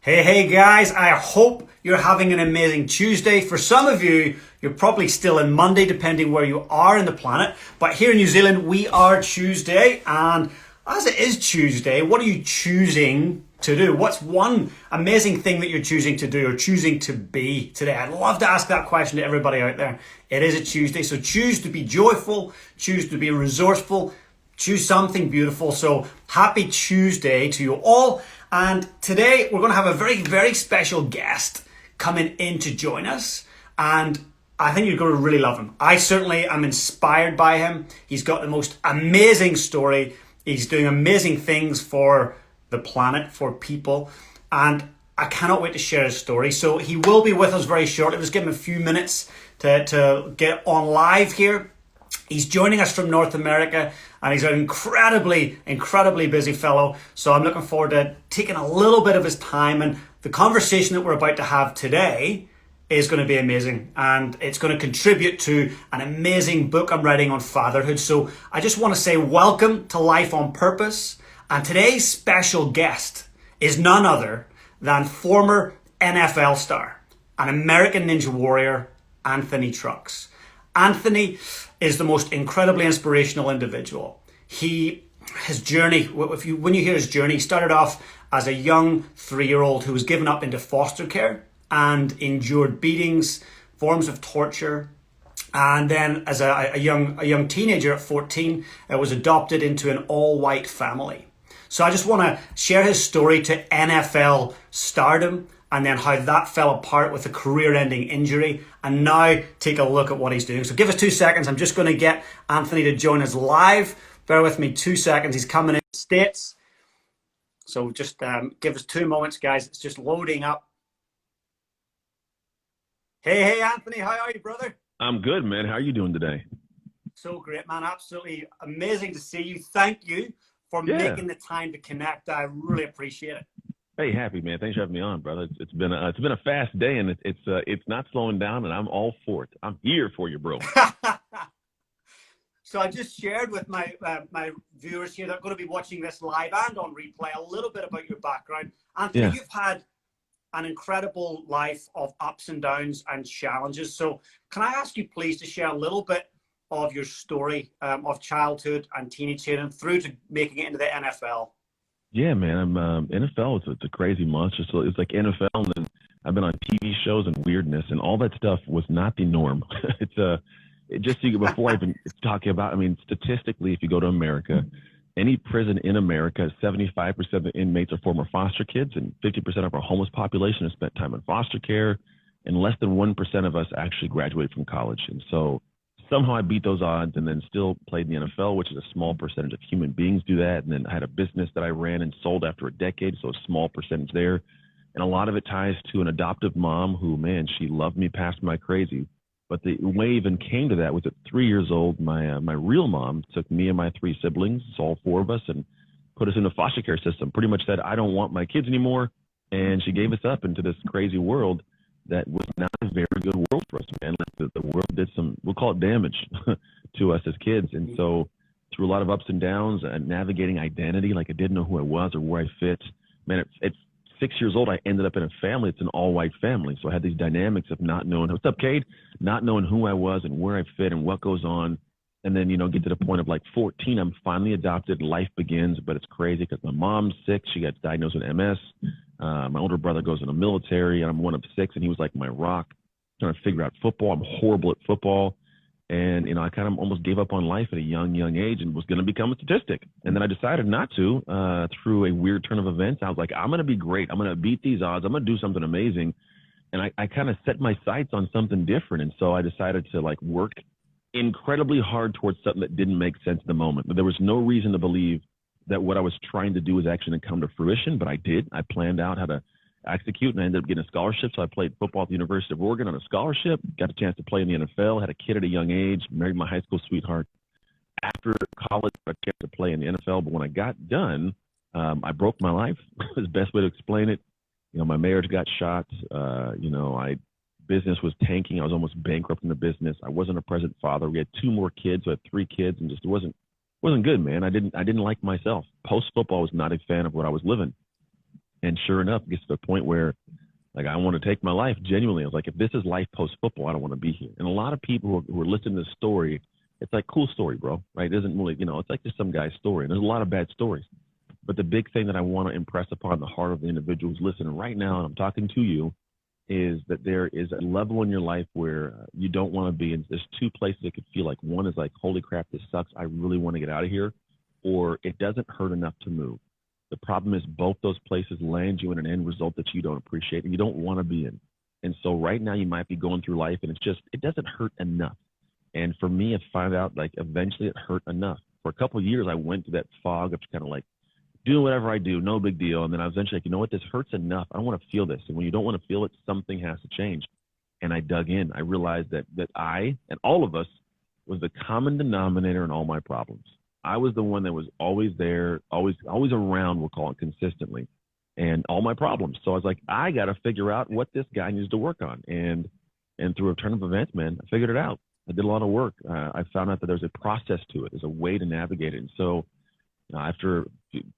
Hey guys, I hope you're having an amazing Tuesday. For some of you, you're probably still in Monday, depending where you are in the planet. But here in New Zealand, we are Tuesday. And as it is Tuesday, what are you choosing to do? What's one amazing thing that you're choosing to do or choosing to be today? I'd love to ask that question to everybody out there. It is a Tuesday, so choose to be joyful, choose to be resourceful, choose something beautiful. So happy Tuesday to you all. And today we're going to have a very, very special guest coming in to join us. And I think you're going to really love him. I certainly am inspired by him. He's got the most amazing story. He's doing amazing things for the planet, for people. And I cannot wait to share his story. So he will be with us very shortly. Let's give him a few minutes to get on live here. He's joining us from North America, and he's an incredibly, incredibly busy fellow. So I'm looking forward to taking a little bit of his time. And the conversation that we're about to have today is going to be amazing. And it's going to contribute to an amazing book I'm writing on fatherhood. So I just want to say welcome to Life on Purpose. And today's special guest is none other than former NFL star, an American Ninja Warrior, Anthony Trucks. Anthony is the most incredibly inspirational individual. His journey, when you hear his journey, he started off as a young 3-year-old who was given up into foster care and endured beatings, forms of torture. And then as a young teenager at 14, was adopted into an all-white family. So I just want to share his story to NFL stardom, and then how that fell apart with a career-ending injury, and now take a look at what he's doing. So give us 2 seconds. I'm just going to get Anthony to join us live. Bear with me 2 seconds. He's coming in the States. So just give us 2 moments, guys. It's just loading up. Hey, Anthony. How are you, brother? I'm good, man. How are you doing today? So great, man. Absolutely amazing to see you. Thank you for making the time to connect. I really appreciate it. Hey, happy man. Thanks for having me on, brother. It's been a fast day, and it's not slowing down, and I'm all for it. I'm here for you, bro. So I just shared with my viewers here that are going to be watching this live and on replay a little bit about your background. Anthony, you've had an incredible life of ups and downs and challenges. So can I ask you please to share a little bit of your story of childhood and teenagehood and through to making it into the NFL? Yeah, man. I'm NFL. It's a crazy monster. So it's like NFL, and then I've been on TV shows and weirdness, and all that stuff was not the norm. Before I even talking about, I mean, statistically, if you go to America, any prison in America, 75% of the inmates are former foster kids, and 50% of our homeless population has spent time in foster care, and less than 1% of us actually graduated from college. And so somehow I beat those odds and then still played in the NFL, which is a small percentage of human beings do that. And then I had a business that I ran and sold after a decade, so a small percentage there. And a lot of it ties to an adoptive mom who, man, she loved me past my crazy. But the way it even came to that was at 3 years old, my real mom took me and my 3 siblings, it's all 4 of us, and put us in the foster care system. Pretty much said, I don't want my kids anymore. And she gave us up into this crazy world that was not a very good world for us, man. Like the world did some, we'll call it damage to us as kids. And so through a lot of ups and downs and navigating identity, like I didn't know who I was or where I fit, man, at 6 years old, I ended up in a family. It's an all-white family. So I had these dynamics of not knowing, what's up, Cade? Not knowing who I was and where I fit and what goes on. And then, get to the point of like 14, I'm finally adopted. Life begins, but it's crazy because my mom's sick. She got diagnosed with MS. My older brother goes in the military, and I'm one of 6, and he was like my rock, trying to figure out football. I'm horrible at football. And, I kind of almost gave up on life at a young age and was going to become a statistic. And then I decided not to, through a weird turn of events. I was like, I'm going to be great. I'm going to beat these odds. I'm going to do something amazing. And I kind of set my sights on something different. And so I decided to like work incredibly hard towards something that didn't make sense in the moment. But there was no reason to believe that what I was trying to do was actually going to come to fruition, but I did. I planned out how to execute, and I ended up getting a scholarship. So I played football at the University of Oregon on a scholarship, got a chance to play in the NFL, had a kid at a young age, married my high school sweetheart. After college, I got a chance to play in the NFL, but when I got done, I broke my life. Is the best way to explain it. My marriage got shot. Business was tanking. I was almost bankrupt in the business. I wasn't a present father. We had 2 more kids. So I had 3 kids, and just wasn't good, man. I didn't like myself. Post football, was not a fan of what I was living. And sure enough, it gets to the point where, like, I want to take my life genuinely. I was like, if this is life post-football, I don't want to be here. And a lot of people who are listening to this story, it's like, cool story, bro, right? It isn't really, it's like just some guy's story. And there's a lot of bad stories. But the big thing that I want to impress upon the heart of the individuals listening right now, and I'm talking to you, is that there is a level in your life where you don't want to be. And there's two places it could feel like. One is like, holy crap, this sucks. I really want to get out of here. Or it doesn't hurt enough to move. The problem is both those places land you in an end result that you don't appreciate and you don't want to be in. And so right now you might be going through life and it doesn't hurt enough. And for me, I find out like eventually it hurt enough. For a couple of years, I went through that fog of kind of like doing whatever I do, no big deal. And then I was eventually like, you know what, this hurts enough. I don't want to feel this. And when you don't want to feel it, something has to change. And I dug in. I realized that I and all of us was the common denominator in all my problems. I was the one that was always there, always around, we'll call it, consistently, and all my problems. So I was like, I got to figure out what this guy needs to work on. And through a turn of events, man, I figured it out. I did a lot of work. I found out that there's a process to it. There's a way to navigate it. And so after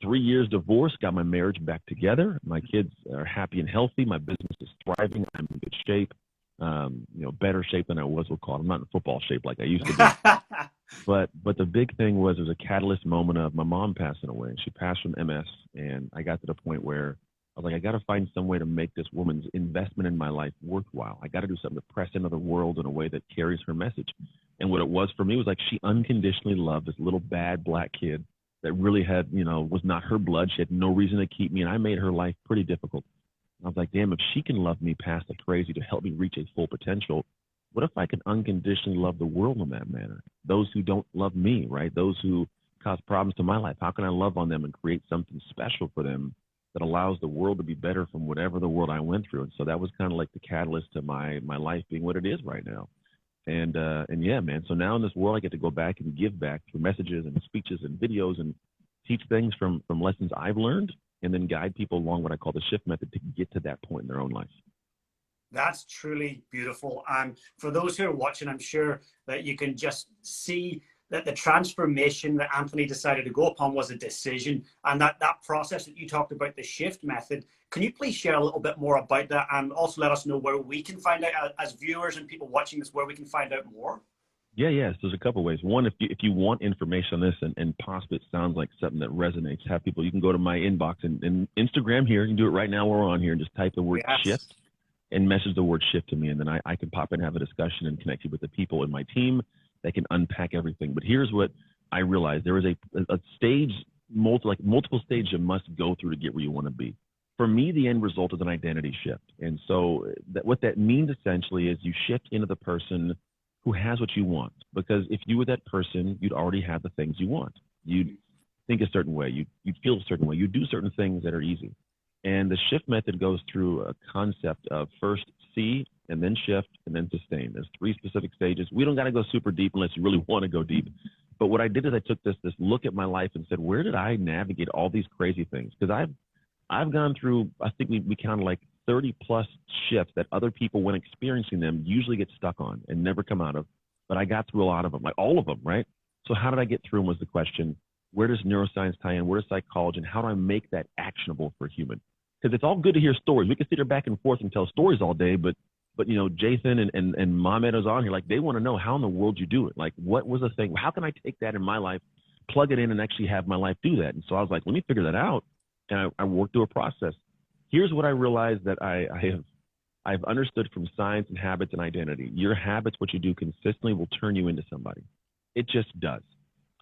3 years divorce, got my marriage back together. My kids are happy and healthy. My business is thriving. I'm in good shape, better shape than I was, we'll call it. I'm not in football shape like I used to be. But the big thing was there was a catalyst moment of my mom passing away. She passed from MS, and I got to the point where I was like, I got to find some way to make this woman's investment in my life worthwhile. I got to do something to press into the world in a way that carries her message. And what it was for me was like she unconditionally loved this little bad black kid that really had, was not her blood. She had no reason to keep me, and I made her life pretty difficult. I was like, damn, if she can love me past the crazy to help me reach a full potential, what if I can unconditionally love the world in that manner? Those who don't love me, right? Those who cause problems to my life, how can I love on them and create something special for them that allows the world to be better from whatever the world I went through? And so that was kind of like the catalyst to my life being what it is right now. And yeah, man, so now in this world, I get to go back and give back through messages and speeches and videos and teach things from lessons I've learned and then guide people along what I call the shift method to get to that point in their own life. That's truly beautiful. And for those who are watching, I'm sure that you can just see that the transformation that Anthony decided to go upon was a decision. And that process that you talked about, the shift method, can you please share a little bit more about that and also let us know where we can find out, as viewers and people watching this, where we can find out more? Yeah. So there's a couple of ways. One, if you want information on this and possibly it sounds like something that resonates, you can go to my inbox and Instagram here. You can do it right now. We're on here and just type the word shift and message the word shift to me. And then I can pop in and have a discussion and connect you with the people in my team that can unpack everything. But here's what I realized. There is a stage, multiple stages you must go through to get where you want to be. For me, the end result is an identity shift. And so what that means essentially is you shift into the person who has what you want. Because if you were that person, you'd already have the things you want. You'd think a certain way. You'd feel a certain way. You'd do certain things that are easy. And the shift method goes through a concept of first see and then shift and then sustain. There's 3 specific stages. We don't got to go super deep unless you really want to go deep. But what I did is I took this look at my life and said, where did I navigate all these crazy things? Because I've gone through, I think we counted like 30 plus shifts that other people, when experiencing them, usually get stuck on and never come out of. But I got through a lot of them, like all of them, right? So how did I get through them was the question. Where does neuroscience tie in? Where does psychology, and how do I make that actionable for a human? Because it's all good to hear stories. We can sit here back and forth and tell stories all day, but Jathan and Mohammed is on here, like they want to know how in the world you do it. Like, what was the thing? How can I take that in my life, plug it in, and actually have my life do that? And so I was like, let me figure that out. And I worked through a process. Here's what I realized that I've understood from science and habits and identity. Your habits, what you do consistently, will turn you into somebody. It just does.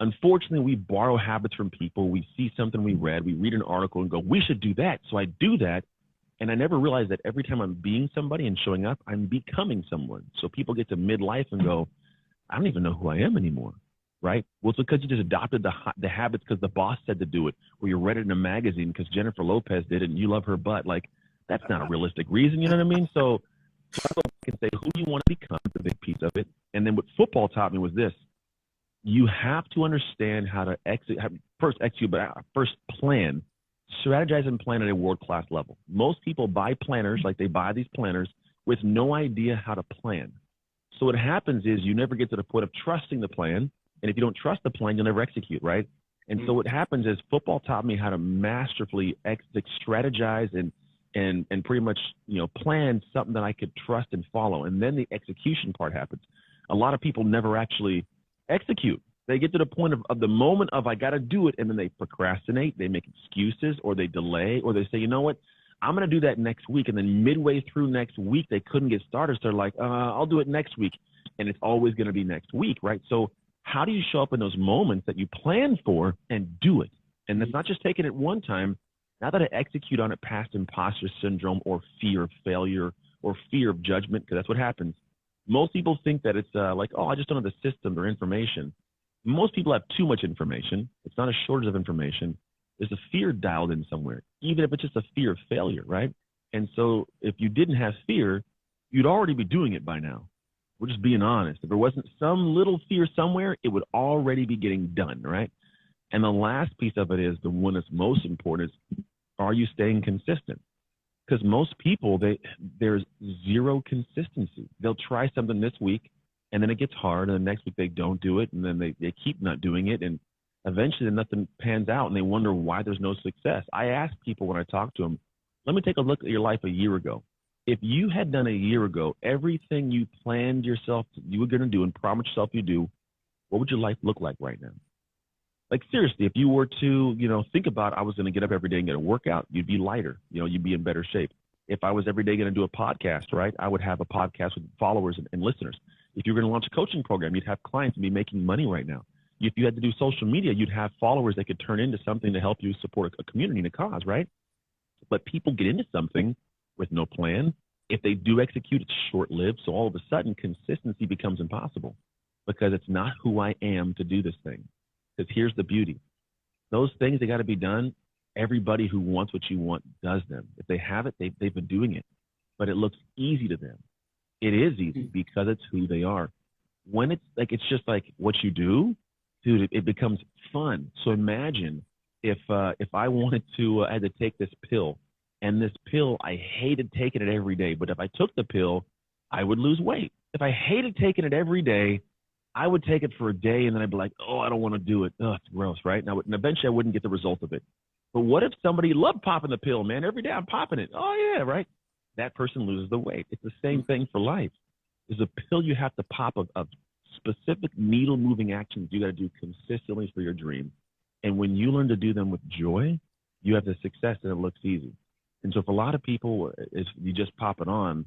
Unfortunately, we borrow habits from people. We see something we read an article and go, we should do that. So I do that. And I never realized that every time I'm being somebody and showing up, I'm becoming someone. So people get to midlife and go, I don't even know who I am anymore. Right? Well, it's because you just adopted the habits because the boss said to do it, or you read it in a magazine because Jennifer Lopez did it and you love her butt. Like, that's not a realistic reason. You know what I mean? So I go back and say, who do you want to become? The big piece of it. And then what football taught me was this. You have to understand how to first plan, strategize and plan at a world-class level. Most people buy planners, like they buy these planners with no idea how to plan. So what happens is you never get to the point of trusting the plan. And if you don't trust the plan, you'll never execute, right? And so what happens is football taught me how to masterfully strategize and pretty much, plan something that I could trust and follow. And then the execution part happens. A lot of people never actually execute. They get to the point of the moment of I got to do it, and then they procrastinate, they make excuses, or they delay, or they say, you know what, I'm going to do that next week. And then midway through next week, they couldn't get started. So they're like, I'll do it next week. And it's always going to be next week, right? So how do you show up in those moments that you plan for and do it? And it's not just taking it one time. Now that I execute on it past imposter syndrome or fear of failure or fear of judgment, because that's what happens. Most people think that it's like, I just don't have the system or information. Most people have too much information. It's not a shortage of information. There's a fear dialed in somewhere, even if it's just a fear of failure, right? And so if you didn't have fear, you'd already be doing it by now. We're just being honest. If there wasn't some little fear somewhere, it would already be getting done, right? And the last piece of it is the one that's most important is, are you staying consistent? Because most people, there's zero consistency. They'll try something this week, and then it gets hard, and the next week they don't do it, and then they keep not doing it, and eventually nothing pans out, and they wonder why there's no success. I ask people when I talk to them, let me take a look at your life a year ago. If you had done a year ago everything you planned yourself you were going to do and promised yourself you do, what would your life look like right now? Like seriously, if you were to, think about I was going to get up every day and get a workout, you'd be lighter, you'd be in better shape. If I was every day going to do a podcast, right, I would have a podcast with followers and listeners. If you were going to launch a coaching program, you'd have clients and be making money right now. If you had to do social media, you'd have followers that could turn into something to help you support a community and a cause, right? But people get into something with no plan. If they do execute, it's short-lived. So all of a sudden, consistency becomes impossible because it's not who I am to do this thing. Because here's the beauty. Those things that got to be done, everybody who wants what you want does them. If they have it, they've been doing it. But it looks easy to them. It is easy because it's who they are. When it's just like what you do, dude, it becomes fun. So imagine if I wanted to, I had to take this pill. And this pill, I hated taking it every day. But if I took the pill, I would lose weight. If I hated taking it every day, I would take it for a day and then I'd be like, I don't want to do it. It's gross, right? Now, and eventually I wouldn't get the result of it. But what if somebody loved popping the pill, man? Every day I'm popping it. Oh, yeah, right? That person loses the weight. It's the same thing for life. There's a pill you have to pop of specific needle-moving actions you got to do consistently for your dream. And when you learn to do them with joy, you have the success and it looks easy. And so for a lot of people, if you just pop it on,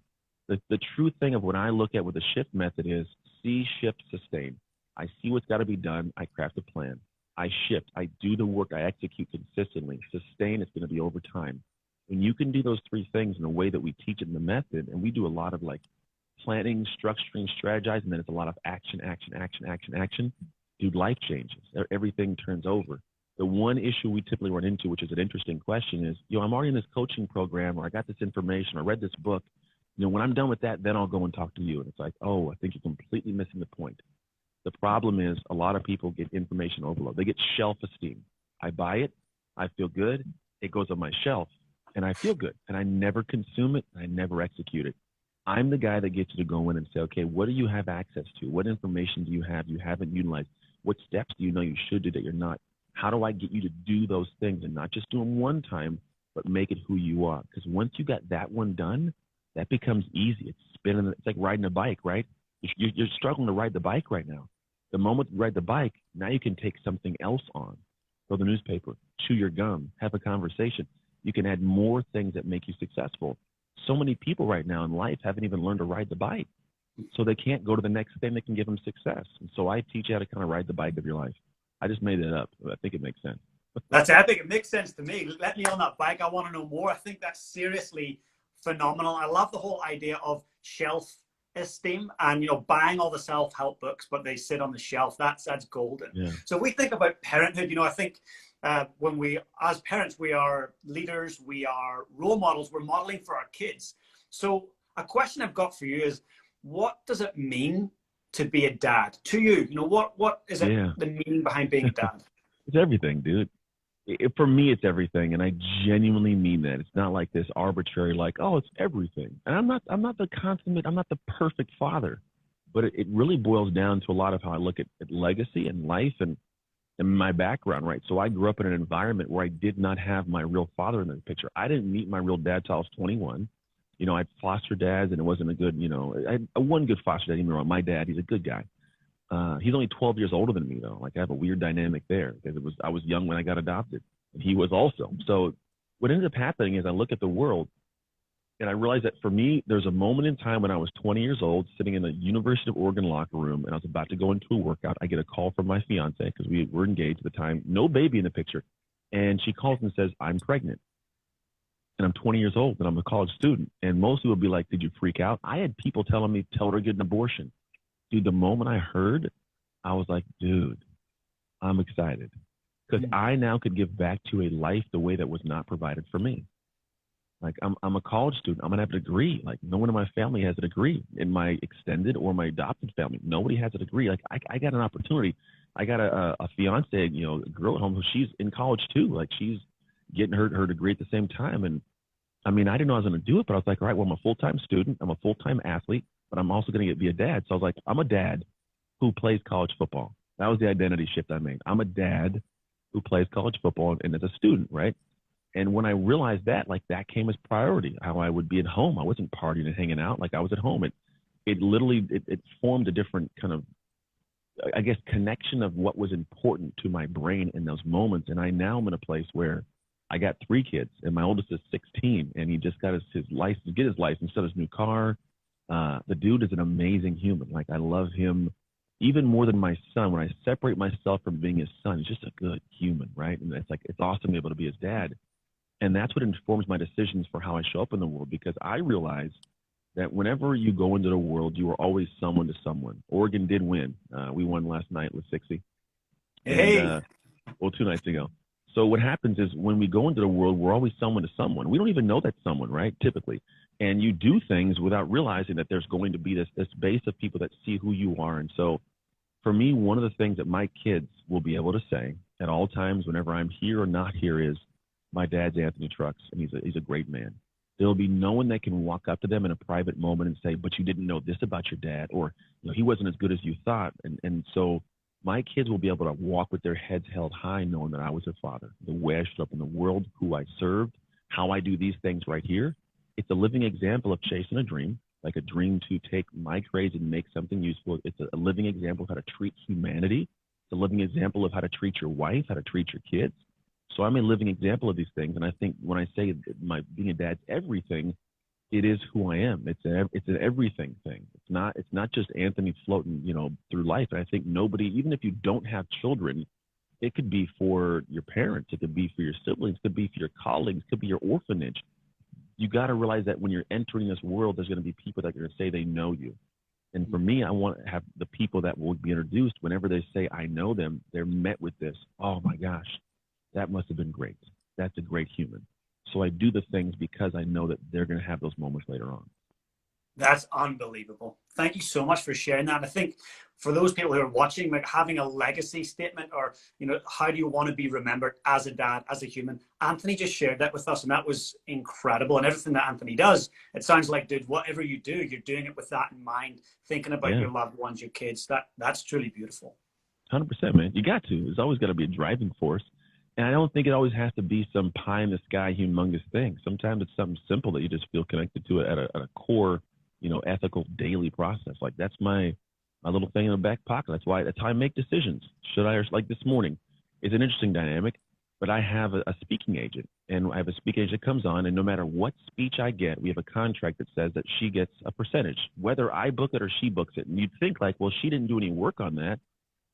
the true thing of what I look at with the shift method is see, shift, sustain. I see what's got to be done. I craft a plan. I shift. I do the work. I execute consistently. Sustain, it's going to be over time. When you can do those three things in a way that we teach in the method, and we do a lot of like planning, structuring, strategizing, and then it's a lot of action, dude, life changes. Everything turns over. The one issue we typically run into, which is an interesting question, is, I'm already in this coaching program, or I got this information, or I read this book. When I'm done with that, then I'll go and talk to you. And it's like, I think you're completely missing the point. The problem is a lot of people get information overload. They get shelf esteem. I buy it. I feel good. It goes on my shelf and I feel good, and I never consume it. And I never execute it. I'm the guy that gets you to go in and say, okay, what do you have access to? What information do you have you haven't utilized? What steps do you know you should do that you're not? How do I get you to do those things and not just do them one time, but make it who you are? Because once you got that one done, that becomes easy. It's spinning. It's like riding a bike, right? You're struggling to ride the bike right now. The moment you ride the bike, now you can take something else on. Throw the newspaper, chew your gum, have a conversation. You can add more things that make you successful. So many people right now in life haven't even learned to ride the bike. So they can't go to the next thing that can give them success. And so I teach you how to kind of ride the bike of your life. I just made it up. I think it makes sense. That's epic. It makes sense to me. Let me on that bike. I want to know more. I think that's seriously phenomenal. I love the whole idea of shelf esteem and, buying all the self-help books, but they sit on the shelf. That's golden. Yeah. So we think about parenthood. I think when we, as parents, we are leaders, we are role models, we're modeling for our kids. So a question I've got for you is, what does it mean to be a dad to you? What is it, the meaning behind being a dad? It's everything, dude. For me, it's everything. And I genuinely mean that. It's not like this arbitrary, like, it's everything. And I'm not the perfect father, but it really boils down to a lot of how I look at legacy and life. And and my background, right? So I grew up in an environment where I did not have my real father in the picture. I didn't meet my real dad till I was 21. I had foster dads, and it wasn't a good, I had one good foster dad. Don't get me wrong. My dad, he's a good guy. He's only 12 years older than me, though. Like, I have a weird dynamic there because I was young when I got adopted, and he was also. So what ended up happening is I look at the world, and I realized that for me, there's a moment in time when I was 20 years old, sitting in the University of Oregon locker room, and I was about to go into a workout. I get a call from my fiance because we were engaged at the time, no baby in the picture, and she calls and says, "I'm pregnant." And I'm 20 years old, and I'm a college student. And most people would be like, "Did you freak out?" I had people telling me, "Tell her to get an abortion." Dude, the moment I heard, I was like, dude, I'm excited. Because I now could give back to a life the way that was not provided for me. Like, I'm a college student. I'm going to have a degree. Like, no one in my family has a degree. In my extended or my adopted family, nobody has a degree. Like, I got an opportunity. I got a fiance, a girl at home who she's in college too. Like, she's getting her degree at the same time. And I mean, I didn't know I was going to do it, but I was like, all right, well, I'm a full-time student. I'm a full-time athlete, but I'm also going to be a dad. So I was like, I'm a dad who plays college football. That was the identity shift I made. I'm a dad who plays college football and is a student, right? And when I realized that, like, that came as priority, how I would be at home. I wasn't partying and hanging out. Like, I was at home. It literally formed a different kind of, I guess, connection of what was important to my brain in those moments. And I now am in a place where I got 3 kids, and my oldest is 16, and he just got his license, get his license, got his new car. The dude is an amazing human. Like, I love him even more than my son. When I separate myself from being his son, he's just a good human, right? And it's awesome to be able to be his dad. And that's what informs my decisions for how I show up in the world, because I realize that whenever you go into the world, you are always someone to someone. Oregon did win. We won last night with 60. Hey. And, 2 nights ago. So what happens is when we go into the world, we're always someone to someone. We don't even know that's someone, right? Typically. And you do things without realizing that there's going to be this base of people that see who you are. And so for me, one of the things that my kids will be able to say at all times, whenever I'm here or not here, is, my dad's Anthony Trucks, and he's a great man. There'll be no one that can walk up to them in a private moment and say, "But you didn't know this about your dad," or, "He wasn't as good as you thought." And so my kids will be able to walk with their heads held high, knowing that I was their father, the way I showed up in the world, who I served, how I do these things right here. It's a living example of chasing a dream, like a dream to take my craze and make something useful. It's a living example of how to treat humanity. It's a living example of how to treat your wife, how to treat your kids. So I'm a living example of these things. And I think when I say my being a dad's everything, it is who I am. It's an everything thing. It's not just Anthony floating, through life. And I think nobody, even if you don't have children, it could be for your parents, it could be for your siblings, it could be for your colleagues, it could be your orphanage. You got to realize that when you're entering this world, there's going to be people that are going to say they know you. And for me, I want to have the people that will be introduced, whenever they say I know them, they're met with this, "Oh my gosh, that must have been great. That's a great human." So I do the things because I know that they're going to have those moments later on. That's unbelievable. Thank you so much for sharing that. And I think for those people who are watching, like, having a legacy statement, or, how do you want to be remembered as a dad, as a human? Anthony just shared that with us, and that was incredible. And everything that Anthony does, it sounds like, dude, whatever you do, you're doing it with that in mind, thinking about your loved ones, your kids. That's truly beautiful. 100%, man. You got to. There's always got to be a driving force. And I don't think it always has to be some pie in the sky, humongous thing. Sometimes it's something simple that you just feel connected to it at a core, ethical daily process. Like, that's my little thing in the back pocket. That's how I make decisions. Should I, or like this morning, it's an interesting dynamic, but I have a speaking agent, and I have a speaking agent that comes on, and no matter what speech I get, we have a contract that says that she gets a percentage, whether I book it or she books it. And you'd think, like, well, she didn't do any work on that.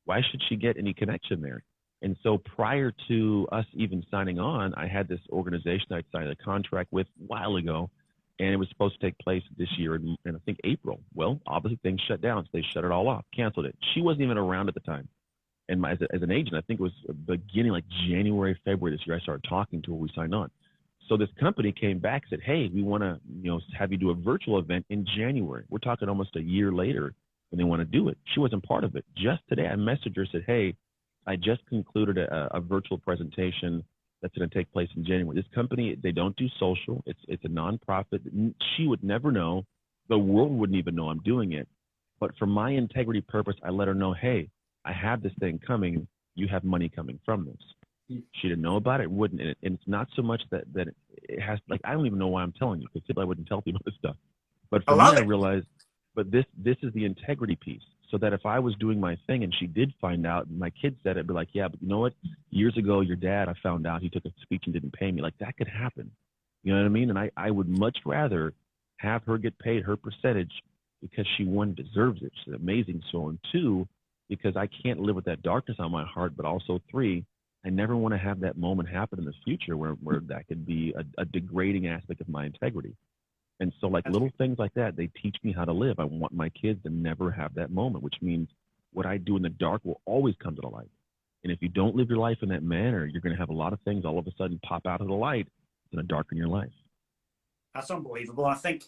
Why should she get any connection there? And so prior to us even signing on, I had this organization I signed a contract with a while ago, and it was supposed to take place this year in I think April. Well, obviously things shut down, so they shut it all off, canceled it. She wasn't even around at the time. And as an agent, I think it was beginning like January, February this year, I started talking to her, we signed on. So this company came back and said, "Hey, we want to have you do a virtual event in January." We're talking almost a year later, and they want to do it. She wasn't part of it. Just today, I messaged her, said, "Hey, I just concluded a virtual presentation that's going to take place in January. This company, they don't do social. It's a nonprofit. She would never know. The world wouldn't even know I'm doing it. But for my integrity purpose, I let her know, hey, I have this thing coming. you have money coming from this. She didn't know about it, wouldn't. And it's not so much that it has, like, I don't even know why I'm telling you, because typically I wouldn't tell people this stuff. But for me, I realized, but this is the integrity piece. So that if I was doing my thing and she did find out, and my kid said it, I'd be like, yeah, but you know what? Years ago, your dad, I found out he took a speech and didn't pay me. Like, that could happen. You know what I mean? And I would much rather have her get paid her percentage because she, one, deserves it. She's amazing. So, and two, because I can't live with that darkness on my heart, but also three, I never want to have that moment happen in the future where that could be a degrading aspect of my integrity. And so, like, little things like that, they teach me how to live. I want my kids to never have that moment, which means what I do in the dark will always come to the light. And if you don't live your life in that manner, you're going to have a lot of things all of a sudden pop out of the light and to darken your life. That's unbelievable. I think,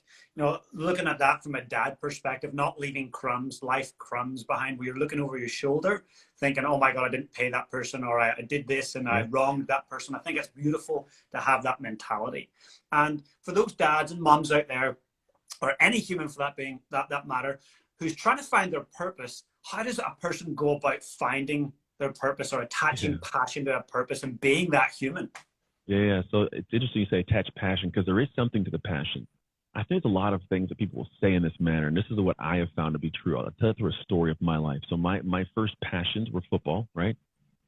looking at that from a dad perspective, not leaving life crumbs behind, where you're looking over your shoulder, thinking, oh my God, I didn't pay that person, or I did this and I wronged that person. I think it's beautiful to have that mentality. And for those dads and moms out there, or any human for that matter, who's trying to find their purpose, how does a person go about finding their purpose or attaching passion to that purpose and being that human? Yeah. So it's interesting you say attach passion, because there is something to the passion. I think there's a lot of things that people will say in this manner, and this is what I have found to be true. I'll tell you through a story of my life. So my first passions were football, right?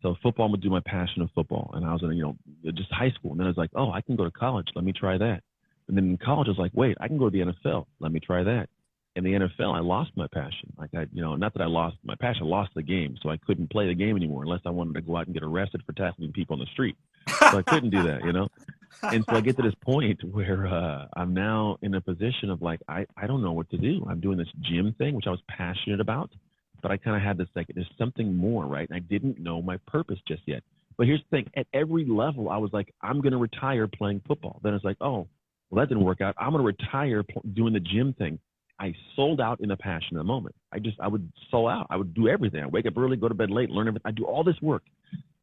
So football would do my passion of football, and I was in just high school, and then I was like, oh, I can go to college. Let me try that. And then in college, I was like, wait, I can go to the NFL. Let me try that. In the NFL, I lost my passion. Like not that I lost my passion, I lost the game, so I couldn't play the game anymore unless I wanted to go out and get arrested for tackling people on the street. So I couldn't do that, And so I get to this point where I'm now in a position of like, I don't know what to do. I'm doing this gym thing, which I was passionate about, but I kind of had this, like, there's something more, right? And I didn't know my purpose just yet. But here's the thing. At every level, I was like, I'm going to retire playing football. Then it's like, oh, well, that didn't work out. I'm going to retire doing the gym thing. I sold out in the passion of the moment. I would soul out. I would do everything. I wake up early, go to bed late, learn everything. I do all this work.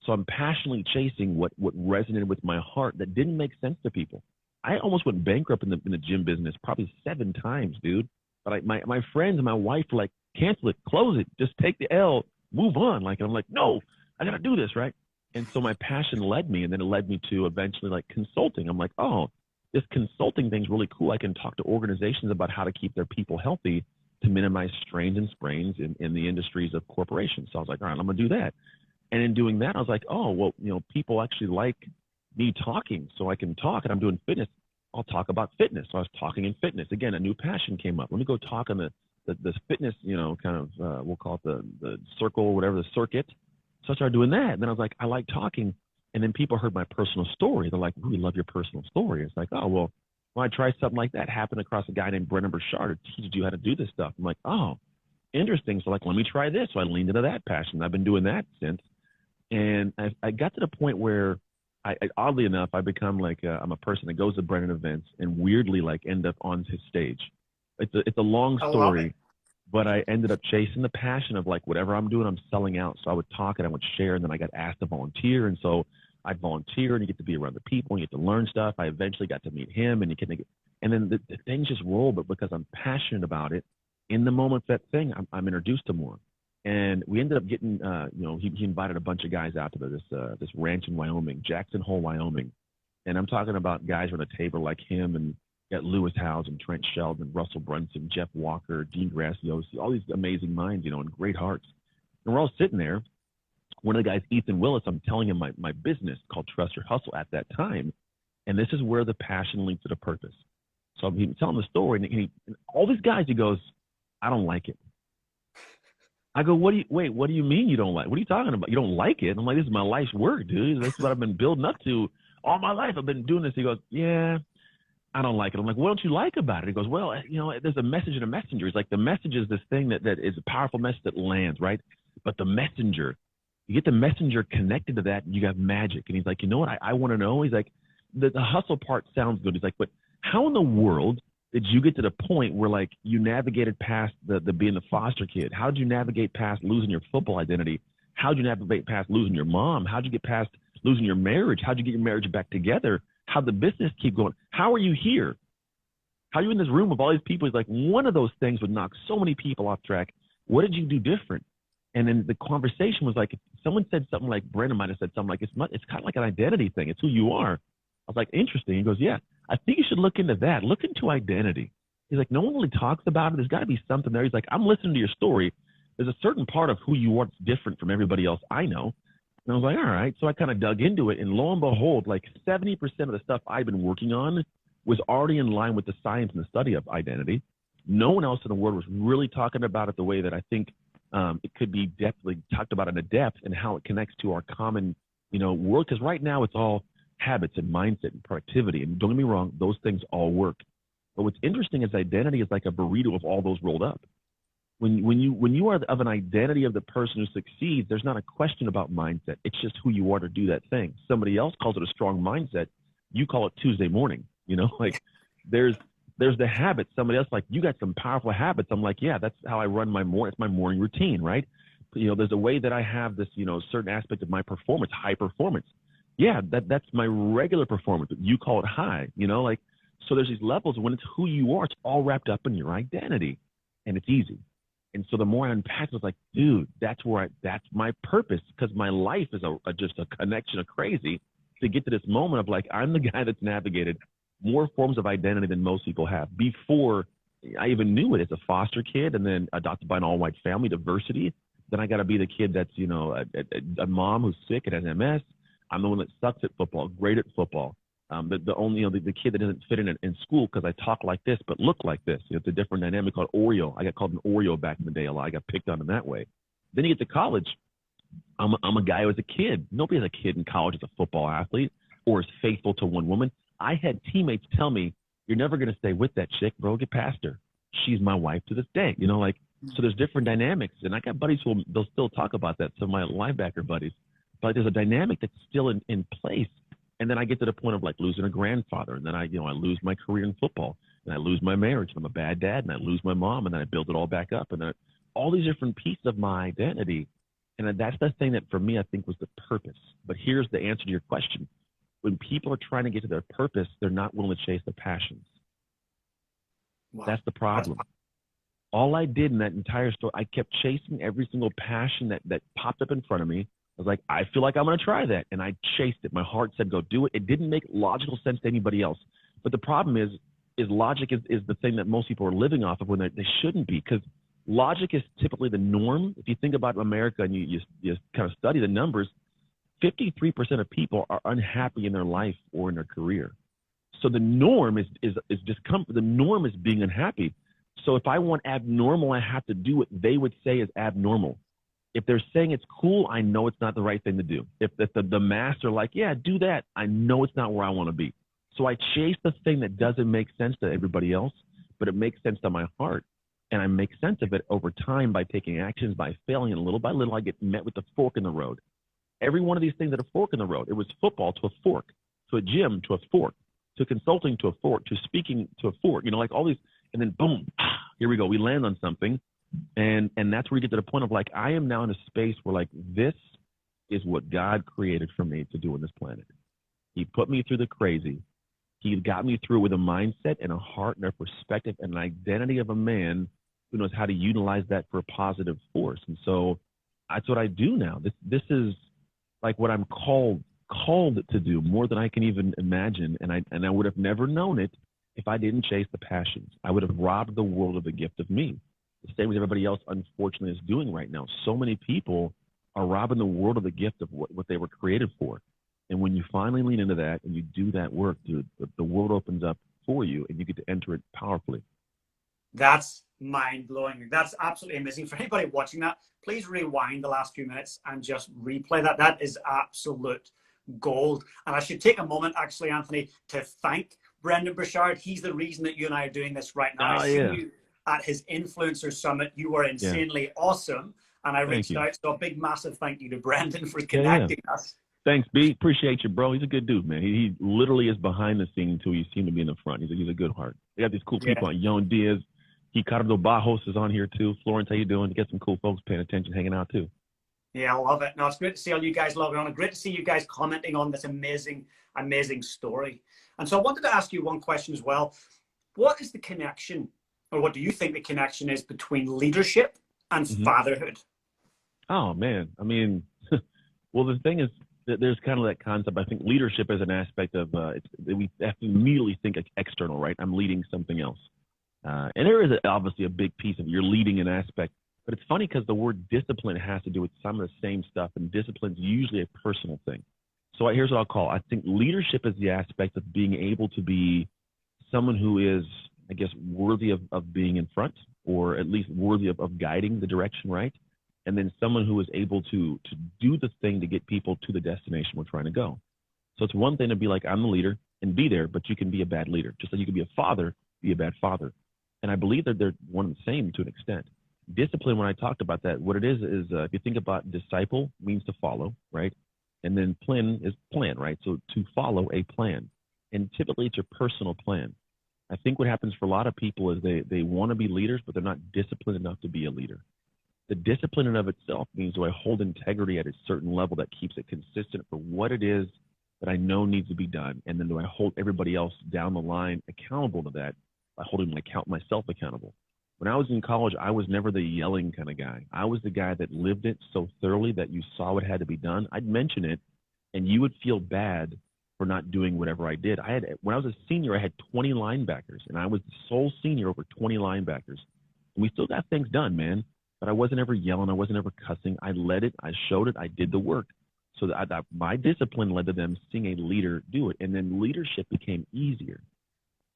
So I'm passionately chasing what resonated with my heart that didn't make sense to people. I almost went bankrupt in the gym business probably 7 times, dude. But my friends and my wife were like, cancel it, close it, just take the L, move on. Like, and I'm like, no, I got to do this, right? And so my passion led me, and then it led me to eventually like consulting. I'm like, oh, this consulting thing's really cool. I can talk to organizations about how to keep their people healthy to minimize strains and sprains in the industries of corporations. So I was like, all right, I'm going to do that. And in doing that, I was like, oh, well, people actually like me talking, so I can talk, and I'm doing fitness. I'll talk about fitness. So I was talking in fitness. Again, a new passion came up. Let me go talk on the fitness, kind of, we'll call it the circle, whatever, the circuit. So I started doing that. And then I was like, I like talking. And then people heard my personal story. They're like, we love your personal story. It's like, oh, well, when I try something like that, happened across a guy named Brennan Burchard who teaches you how to do this stuff. I'm like, oh, interesting. So like, let me try this. So I leaned into that passion. I've been doing that since. And I got to the point where I oddly enough, I become like, I'm a person that goes to Brennan events and weirdly like end up on his stage. It's a long story, but I ended up chasing the passion of like, whatever I'm doing, I'm selling out. So I would talk and I would share, and then I got asked to volunteer. And so I'd volunteer, and you get to be around the people, and you get to learn stuff. I eventually got to meet him, and and then the things just roll. But because I'm passionate about it, in the moment, that thing, I'm introduced to more. And we ended up getting, he invited a bunch of guys out to this ranch in Wyoming, Jackson Hole, Wyoming. And I'm talking about guys around a table like him, and got Lewis Howes and Trent Sheldon, Russell Brunson, Jeff Walker, Dean Graciosi, all these amazing minds, and great hearts. And we're all sitting there. One of the guys, Ethan Willis, I'm telling him my business called Trust Your Hustle at that time. And this is where the passion leads to the purpose. So I'm telling the story, and all these guys, he goes, I don't like it. I go, what do you mean you don't like? What are you talking about? You don't like it? I'm like, this is my life's work, dude. This is what I've been building up to all my life. I've been doing this. He goes, yeah, I don't like it. I'm like, what don't you like about it? He goes, well, there's a message and a messenger. He's like, the message is this thing that is a powerful message that lands, right? But the messenger, you get the messenger connected to that, and you got magic. And he's like, you know what? I want to know. He's like, the hustle part sounds good. He's like, but how in the world did you get to the point where like you navigated past the being the foster kid? How did you navigate past losing your football identity? How did you navigate past losing your mom? How did you get past losing your marriage? How did you get your marriage back together? How did the business keep going? How are you here? How are you in this room with all these people? He's like, one of those things would knock so many people off track. What did you do different? And then the conversation was like, someone said something like, Brandon might have said something like, it's kind of like an identity thing. It's who you are. I was like, interesting. He goes, yeah, I think you should look into that. Look into identity. He's like, no one really talks about it. There's got to be something there. He's like, I'm listening to your story. There's a certain part of who you are that's different from everybody else I know. And I was like, all right. So I kind of dug into it. And lo and behold, like 70% of the stuff I've been working on was already in line with the science and the study of identity. No one else in the world was really talking about it the way that I think it could be definitely talked about in a depth and how it connects to our common, world. Because right now it's all habits and mindset and productivity. And don't get me wrong, those things all work. But what's interesting is identity is like a burrito of all those rolled up. When you are of an identity of the person who succeeds, there's not a question about mindset. It's just who you are to do that thing. Somebody else calls it a strong mindset. You call it Tuesday morning. Like there's the habits. Somebody else like, you got some powerful habits. I'm like, yeah, that's how I run my morning. It's my morning routine, right? There's a way that I have this, certain aspect of my performance, high performance. Yeah, that's my regular performance. You call it high, like, so there's these levels. When it's who you are, it's all wrapped up in your identity, and it's easy. And so the more I unpack, I was like, dude, that's my purpose, because my life is just a connection of crazy to get to this moment of like, I'm the guy that's navigated more forms of identity than most people have before I even knew it. As a foster kid and then adopted by an all-white family, diversity. Then I got to be the kid that's, a mom who's sick and has MS. I'm the one that sucks at football, great at football. The only, the kid that doesn't fit in school because I talk like this but look like this. It's a different dynamic called Oreo. I got called an Oreo back in the day a lot. I got picked on in that way. Then you get to college. I'm a guy who was a kid. Nobody has a kid in college as a football athlete or is faithful to one woman. I had teammates tell me, you're never going to stay with that chick, bro. Get past her. She's my wife to this day. So there's different dynamics. And I got buddies they'll still talk about that. Some of my linebacker buddies. But there's a dynamic that's still in place. And then I get to the point of like losing a grandfather. And then I lose my career in football. And I lose my marriage. I'm a bad dad. And I lose my mom. And then I build it all back up. And then all these different pieces of my identity. And that's the thing that for me, I think was the purpose. But here's the answer to your question. When people are trying to get to their purpose, they're not willing to chase their passions. Wow. That's the problem. All I did in that entire story, I kept chasing every single passion that popped up in front of me. I was like, I feel like I'm going to try that. And I chased it. My heart said, go do it. It didn't make logical sense to anybody else. But the problem is logic is the thing that most people are living off of when they shouldn't be, because logic is typically the norm. If you think about America and you kind of study the numbers, 53% of people are unhappy in their life or in their career. So the norm is discomfort. The norm is being unhappy. So if I want abnormal, I have to do what they would say is abnormal. If they're saying it's cool, I know it's not the right thing to do. If the mass are like, yeah, do that, I know it's not where I want to be. So I chase the thing that doesn't make sense to everybody else, but it makes sense to my heart. And I make sense of it over time by taking actions, by failing, and little by little, I get met with the fork in the road. Every one of these things at a fork in the road. It was football to a fork, to a gym to a fork, to consulting to a fork, to speaking to a fork, like all these, and then boom, here we go. We land on something. And that's where you get to the point of like, I am now in a space where like, this is what God created for me to do on this planet. He put me through the crazy. He got me through with a mindset and a heart and a perspective and an identity of a man who knows how to utilize that for a positive force. And so that's what I do now. This is like what I'm called to do more than I can even imagine. And I would have never known it if I didn't chase the passions. I would have robbed the world of the gift of me. The same as everybody else, unfortunately, is doing right now. So many people are robbing the world of the gift of what they were created for. And when you finally lean into that and you do that work, dude, the world opens up for you and you get to enter it powerfully. That's mind-blowing. That's absolutely amazing. For anybody watching that, please rewind the last few minutes and just replay that. That is absolute gold. And I should take a moment, actually, Anthony, to thank Brendan Burchard. He's the reason that you and I are doing this right now. I see you at his Influencer Summit. You were insanely awesome. And I reached out. So a big, massive thank you to Brendan for connecting us. Thanks, B. Appreciate you, bro. He's a good dude, man. He literally is behind the scenes too. You seem to be in the front. He's a good heart. They got these cool people on. Yon Diaz, Ricardo Bajos is on here too. Florence, how you doing? You get some cool folks paying attention, hanging out too. Yeah, I love it. No, it's great to see all you guys logging on. And great to see you guys commenting on this amazing, amazing story. And so I wanted to ask you one question as well. What is the connection, or what do you think the connection is between leadership and fatherhood? Oh man, I mean, well, the thing is that there's kind of that concept. I think leadership is an aspect of we have to immediately think external, right? I'm leading something else, and there is obviously a big piece of you're leading an aspect. But it's funny because the word discipline has to do with some of the same stuff, and discipline is usually a personal thing. So here's what I'll call. I think leadership is the aspect of being able to be someone who is, I guess, worthy of being in front, or at least worthy of guiding the direction, right? And then someone who is able to do the thing to get people to the destination we're trying to go. So it's one thing to be like, I'm the leader and be there, but you can be a bad leader. Just like you can be a father, be a bad father. And I believe that they're one and the same to an extent. Discipline, when I talked about that, what it is if you think about disciple means to follow, right? And then plan is plan, right? So to follow a plan. And typically it's your personal plan. I think what happens for a lot of people is they want to be leaders, but they're not disciplined enough to be a leader. The discipline in of itself means, do I hold integrity at a certain level that keeps it consistent for what it is that I know needs to be done? And then do I hold everybody else down the line accountable to that by holding myself accountable? When I was in college, I was never the yelling kind of guy. I was the guy that lived it so thoroughly that you saw what had to be done. I'd mention it, and you would feel bad for not doing whatever I did. When I was a senior, I had 20 linebackers, and I was the sole senior over 20 linebackers. And we still got things done, man. But I wasn't ever yelling. I wasn't ever cussing. I led it. I showed it. I did the work. So that my discipline led to them seeing a leader do it. And then leadership became easier.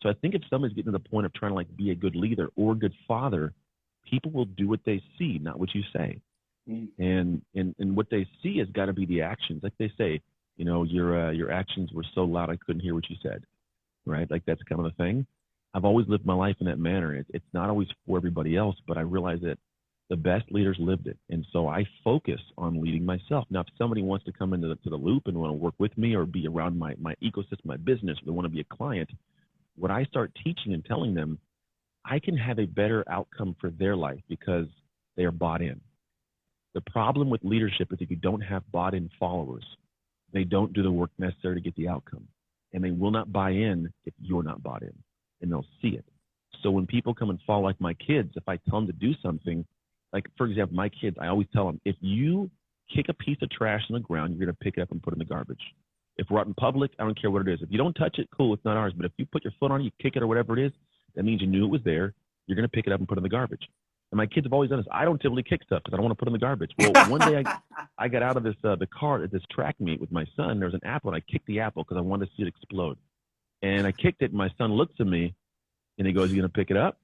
So I think if somebody's getting to the point of trying to be a good leader or a good father, people will do what they see, not what you say. And what they see has got to be the actions. Like they say, your actions were so loud I couldn't hear what you said, right? Like that's kind of the thing. I've always lived my life in that manner. It's not always for everybody else, but I realize that the best leaders lived it. And so I focus on leading myself. Now, if somebody wants to come into the loop and want to work with me or be around my ecosystem, my business, or they want to be a client, what I start teaching and telling them, I can have a better outcome for their life because they are bought in. The problem with leadership is if you don't have bought in followers, they don't do the work necessary to get the outcome. And they will not buy in if you're not bought in, and they'll see it. So when people come and follow, like my kids, if I tell them to do something, like for example, my kids, I always tell them, if you kick a piece of trash on the ground, you're going to pick it up and put it in the garbage. If we're out in public, I don't care what it is. If you don't touch it, cool, it's not ours. But if you put your foot on it, you kick it or whatever it is, that means you knew it was there. You're going to pick it up and put it in the garbage. And my kids have always done this. I don't typically kick stuff because I don't want to put it in the garbage. Well, one day I got out of the car at this track meet with my son. There was an apple, and I kicked the apple because I wanted to see it explode. And I kicked it, and my son looks at me, and he goes, "You going to pick it up?"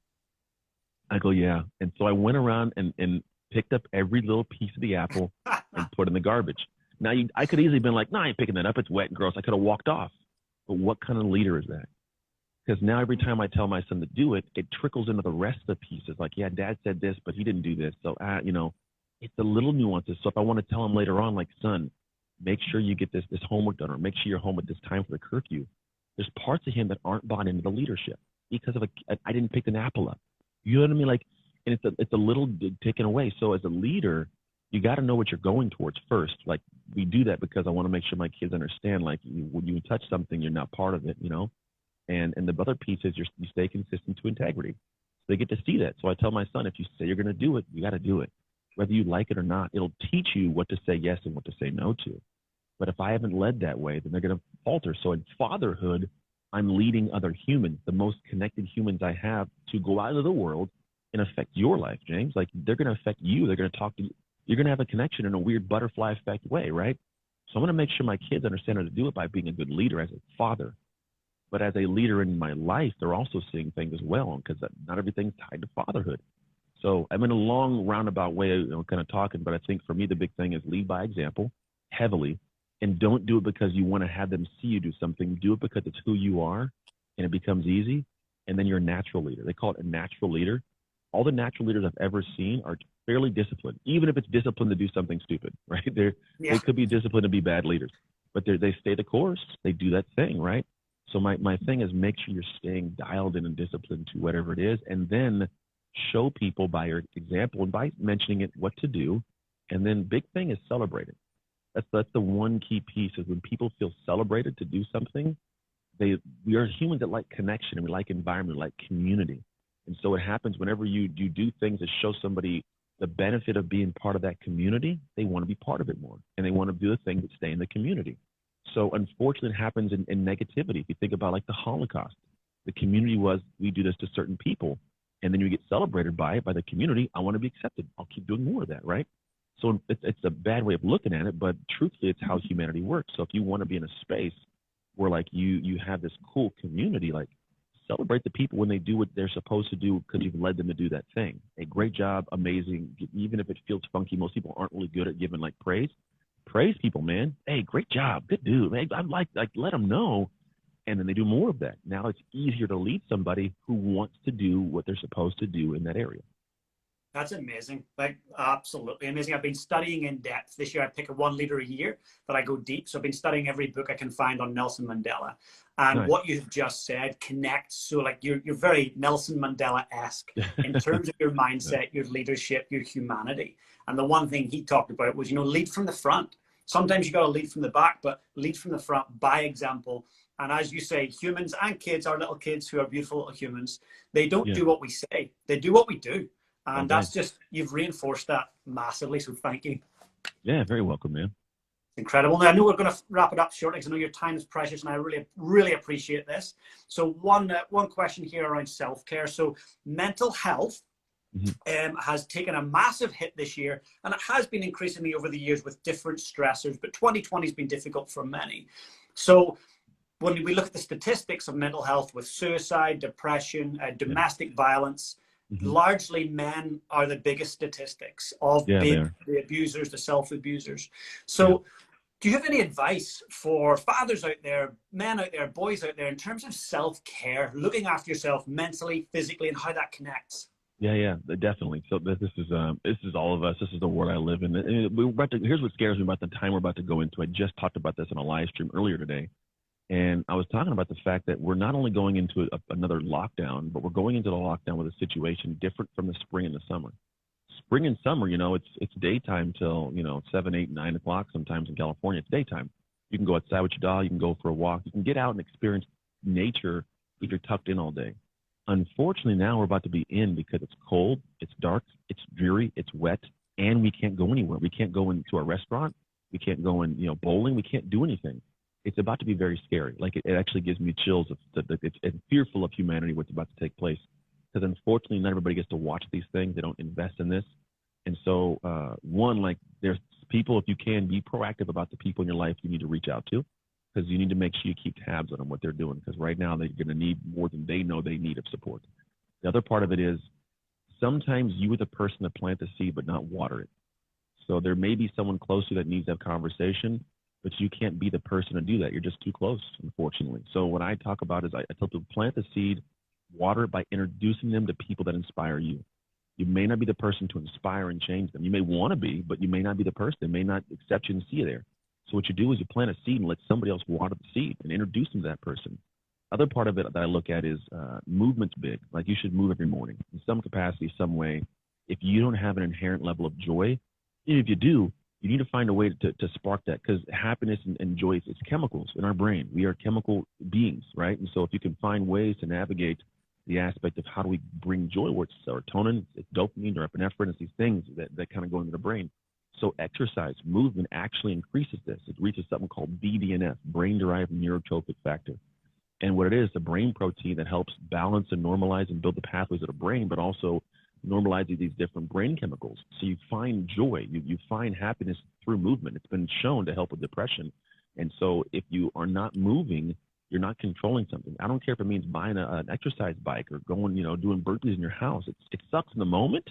I go, "Yeah." And so I went around and picked up every little piece of the apple and put it in the garbage. Now, I could easily have been like, "No, I ain't picking that up. It's wet and gross." I could have walked off. But what kind of leader is that? Because now every time I tell my son to do it, it trickles into the rest of the pieces. Like, yeah, Dad said this, but he didn't do this. So, it's the little nuances. So if I want to tell him later on, like, son, make sure you get this homework done, or make sure you're home at this time for the curfew. There's parts of him that aren't bought into the leadership because of I didn't pick an apple up. You know what I mean? Like, and it's a little taken away. So as a leader, you got to know what you're going towards first. Like, we do that because I want to make sure my kids understand, like, when you touch something, you're not part of it, And the other piece is you stay consistent to integrity. So they get to see that. So I tell my son, if you say you're going to do it, you got to do it. Whether you like it or not, it'll teach you what to say yes and what to say no to. But if I haven't led that way, then they're going to falter. So in fatherhood, I'm leading other humans, the most connected humans I have, to go out into the world and affect your life, James. Like, they're going to affect you. They're going to talk to you. You're going to have a connection in a weird butterfly effect way, right? So I'm going to make sure my kids understand how to do it by being a good leader as a father. But as a leader in my life, they're also seeing things as well, because not everything's tied to fatherhood. So I'm in a long roundabout way of kind of talking, but I think for me, the big thing is lead by example heavily, and don't do it because you want to have them see you do something. Do it because it's who you are, and it becomes easy, and then you're a natural leader. They call it a natural leader. All the natural leaders I've ever seen are fairly disciplined, even if it's disciplined to do something stupid, right? They could be disciplined to be bad leaders, but they stay the course. They do that thing, right? So my thing is, make sure you're staying dialed in and disciplined to whatever it is, and then show people by your example and by mentioning it what to do. And then big thing is celebrate it. That's the one key piece, is when people feel celebrated to do something, we are humans that like connection, and we like environment, we like community. And so it happens whenever you do things that show somebody the benefit of being part of that community, they want to be part of it more. And they want to do the things that stay in the community. So unfortunately, it happens in negativity. If you think about like the Holocaust, the community was, we do this to certain people. And then you get celebrated by it, by the community. I want to be accepted. I'll keep doing more of that, right? So it's a bad way of looking at it, but truthfully, it's how humanity works. So if you want to be in a space where like you have this cool community, like celebrate the people when they do what they're supposed to do because you've led them to do that thing. A great job, amazing. Even if it feels funky, most people aren't really good at giving like praise. Praise people, man. Hey, great job, good dude. Man, I like let them know, and then they do more of that. Now it's easier to lead somebody who wants to do what they're supposed to do in that area. That's amazing. Like, absolutely amazing. I've been studying in depth. This year I pick one leader a year that I go deep. So I've been studying every book I can find on Nelson Mandela. And Nice. what you've just said connects. So like you're very Nelson Mandela-esque in terms of your mindset, your leadership, your humanity. And the one thing he talked about was, lead from the front. Sometimes you got to lead from the back, but lead from the front by example. And as you say, humans and kids, our little kids who are beautiful little humans, they don't do what we say. They do what we do. And that's just, you've reinforced that massively. So thank you. Yeah, very welcome, man. Incredible. Now, I know we're going to wrap it up shortly because I know your time is precious and I really, really appreciate this. So one question here around self-care. So mental health has taken a massive hit this year, and it has been increasingly over the years with different stressors, but 2020 has been difficult for many. So when we look at the statistics of mental health with suicide, depression, domestic violence, largely men are the biggest statistics of the abusers, the self-abusers. So do you have any advice for fathers out there, men out there, boys out there, in terms of self-care, looking after yourself mentally, physically, and how that connects? Yeah, definitely. So this is all of us. This is the world I live in. And here's what scares me about the time we're about to go into. I just talked about this on a live stream earlier today. And I was talking about the fact that we're not only going into another lockdown, but we're going into the lockdown with a situation different from the spring and the summer. Spring and summer, it's daytime till, 7, 8, 9 o'clock. Sometimes in California, it's daytime. You can go outside with your dog. You can go for a walk. You can get out and experience nature if you're tucked in all day. Unfortunately, now we're about to be in because it's cold, it's dark, it's dreary, it's wet, and we can't go anywhere. We can't go into a restaurant. We can't go in, bowling. We can't do anything. It's about to be very scary. Like it actually gives me chills. It's fearful of humanity, what's about to take place. Because unfortunately, not everybody gets to watch these things. They don't invest in this. And so, there's people, if you can, be proactive about the people in your life you need to reach out to, because you need to make sure you keep tabs on them, what they're doing. Because right now, they're going to need more than they know they need of support. The other part of it is sometimes you are the person to plant the seed but not water it. So there may be someone close to you that needs to have conversation, but you can't be the person to do that. You're just too close, unfortunately. So what I talk about is I tell people plant the seed, water it by introducing them to people that inspire you. You may not be the person to inspire and change them. You may want to be, but you may not be the person. They may not accept you and see you there. So what you do is you plant a seed and let somebody else water the seed and introduce them to that person. Other part of it that I look at is movement's big. Like you should move every morning in some capacity, some way. If you don't have an inherent level of joy, even if you do, you need to find a way to spark that, because happiness and joy, it's chemicals in our brain. We are chemical beings, right? And so if you can find ways to navigate the aspect of how do we bring joy, where it's serotonin, it's dopamine, norepinephrine, it's these things that kind of go into the brain. So exercise, movement actually increases this. It reaches something called BDNF, brain-derived neurotrophic factor. And what it is, the brain protein that helps balance and normalize and build the pathways of the brain, but also normalizing these different brain chemicals. So you find joy, you find happiness through movement. It's been shown to help with depression. And so if you are not moving, you're not controlling something. I don't care if it means buying an exercise bike or going, doing burpees in your house. It sucks in the moment,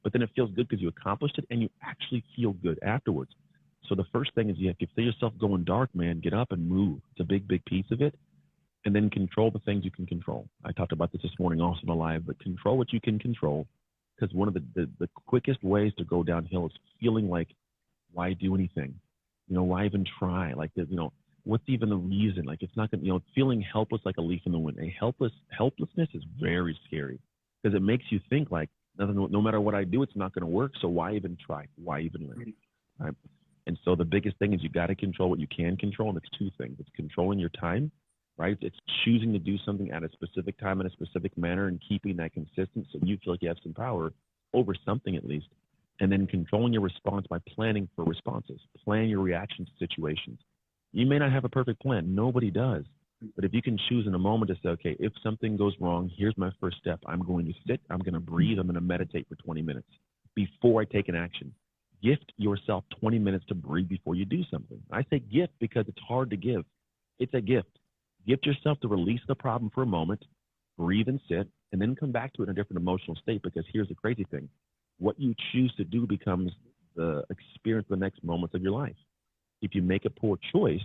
but then it feels good because you accomplished it and you actually feel good afterwards. So the first thing is if you feel yourself going dark, man, get up and move. It's a big, big piece of it. And then control the things you can control. I talked about this morning also in the live, but control what you can control. Because one of the quickest ways to go downhill is feeling like, why do anything? Why even try? Like, what's even the reason? Like, it's not going to, feeling helpless like a leaf in the wind. Helplessness is very scary because it makes you think like, no matter what I do, it's not going to work. So why even try? Why even live? Right? And so the biggest thing is you got to control what you can control. And it's two things. It's controlling your time, right? It's choosing to do something at a specific time in a specific manner and keeping that consistent so you feel like you have some power over something at least. and then controlling your response by planning for responses. Plan your reactions to situations. You may not have a perfect plan. Nobody does. But if you can choose in a moment to say, okay, if something goes wrong, here's my first step. I'm going to sit, I'm going to breathe, I'm going to meditate for 20 minutes before I take an action. Gift yourself 20 minutes to breathe before you do something. I say gift because it's hard to give. It's a gift. Gift yourself to release the problem for a moment, breathe and sit, and then come back to it in a different emotional state, because here's the crazy thing. What you choose to do becomes the experience of the next moments of your life. If you make a poor choice,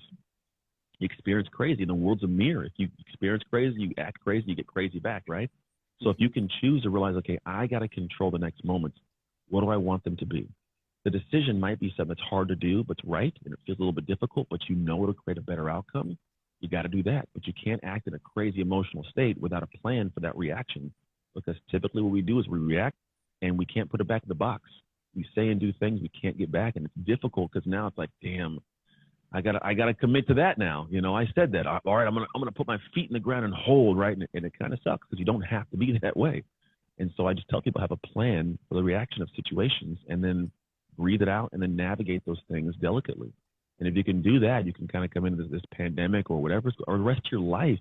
you experience crazy. The world's a mirror. If you experience crazy, you act crazy, you get crazy back, right? So if you can choose to realize, okay, I got to control the next moments. What do I want them to be? The decision might be something that's hard to do, but it's right, and it feels a little bit difficult, but you know it'll create a better outcome. You got to do that. But you can't act in a crazy emotional state without a plan for that reaction, because typically what we do is we react and we can't put it back in the box. We say and do things we can't get back, and it's difficult because now it's like, damn, I gotta commit to that now. You know, I said that. All right, I'm gonna put my feet in the ground and hold, right? And it kind of sucks because you don't have to be that way. And so I just tell people have a plan for the reaction of situations, and then breathe it out, and then navigate those things delicately. And if you can do that, you can kind of come into this pandemic or whatever, or the rest of your life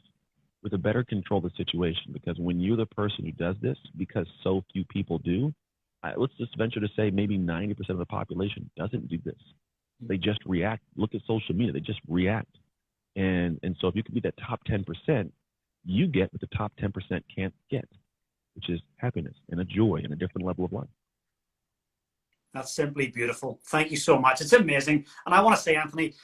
with a better control of the situation. Because when you're the person who does this, because so few people do, let's just venture to say maybe 90% of the population doesn't do this. They just react. Look at social media. They just react. And so if you can be that top 10%, you get what the top 10% can't get, which is happiness and a joy and a different level of life. That's simply beautiful. Thank you so much. It's amazing. And I want to say, Anthony,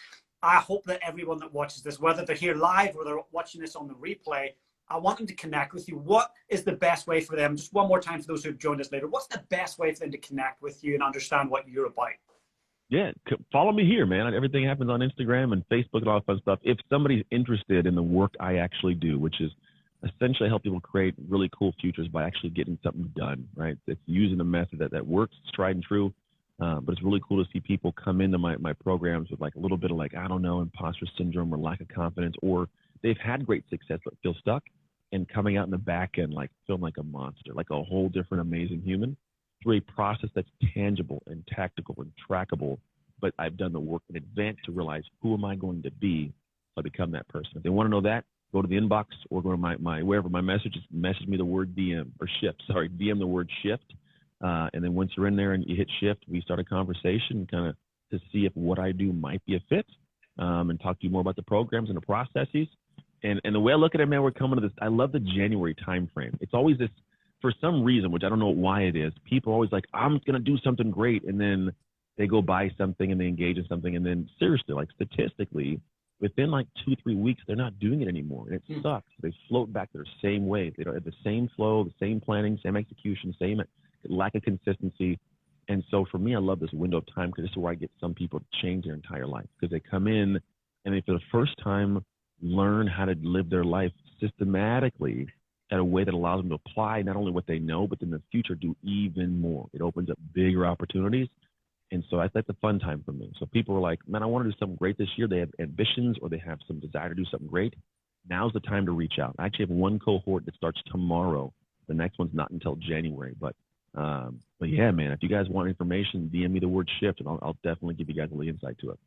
I hope that everyone that watches this, whether they're here live or they're watching this on the replay, I want them to connect with you. What is the best way for them? Just one more time for those who've joined us later. What's the best way for them to connect with you and understand what you're about? Yeah, follow me here, man. Everything happens on Instagram and Facebook and all that fun stuff. If somebody's interested in the work I actually do, which is essentially help people create really cool futures by actually getting something done, right? It's using a method that works, it's tried and true. But it's really cool to see people come into my programs with like a little bit of like, I don't know, imposter syndrome or lack of confidence, or they've had great success but feel stuck, and coming out in the back end like feeling like a monster, like a whole different amazing human, through a process that's tangible and tactical and trackable. But I've done the work in advance to realize, who am I going to be if I become that person? If they want to know that, go to the inbox or go to my wherever my message is, message me the word DM or shift. Sorry, DM the word shift. And then once you're in there and you hit shift, we start a conversation kind of to see if what I do might be a fit, and talk to you more about the programs and the processes. And the way I look at it, man, we're coming to this. I love the January timeframe. It's always this, for some reason, which I don't know why it is, people are always like, I'm going to do something great. And then they go buy something and they engage in something. And then seriously, like statistically, within like 2-3 weeks, they're not doing it anymore. And it sucks. They float back to their same way. They don't have the same flow, the same planning, same execution, same lack of consistency. And so for me, I love this window of time, because this is where I get some people to change their entire life, because they come in and they, for the first time, learn how to live their life systematically in a way that allows them to apply not only what they know, but in the future do even more. It opens up bigger opportunities. And so that's a fun time for me. So people are like, man, I want to do something great this year. They have ambitions or they have some desire to do something great. Now's the time to reach out. I actually have one cohort that starts tomorrow. The next one's not until January. But yeah, man, if you guys want information, DM me the word shift, and I'll definitely give you guys a little insight to it.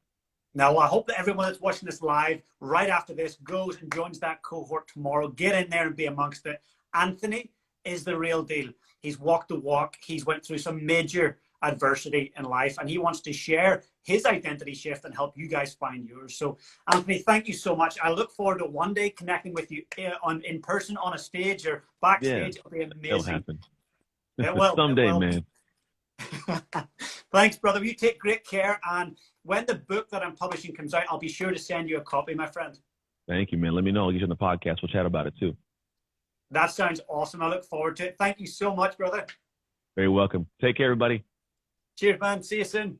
Now, I hope that everyone that's watching this live right after this goes and joins that cohort tomorrow. Get in there and be amongst it. Anthony is the real deal. He's walked the walk. He's went through some major adversity in life, and he wants to share his identity shift and help you guys find yours. So, Anthony, thank you so much. I look forward to one day connecting with you in person on a stage or backstage. Yeah, it'll be amazing. it'll happen. It will. Someday, man. Thanks, brother. You take great care. And when the book that I'm publishing comes out, I'll be sure to send you a copy, my friend. Thank you, man. Let me know. I'll get you on the podcast. We'll chat about it too. That sounds awesome. I look forward to it. Thank you so much, brother. Very welcome. Take care, everybody. Cheers, man. See you soon.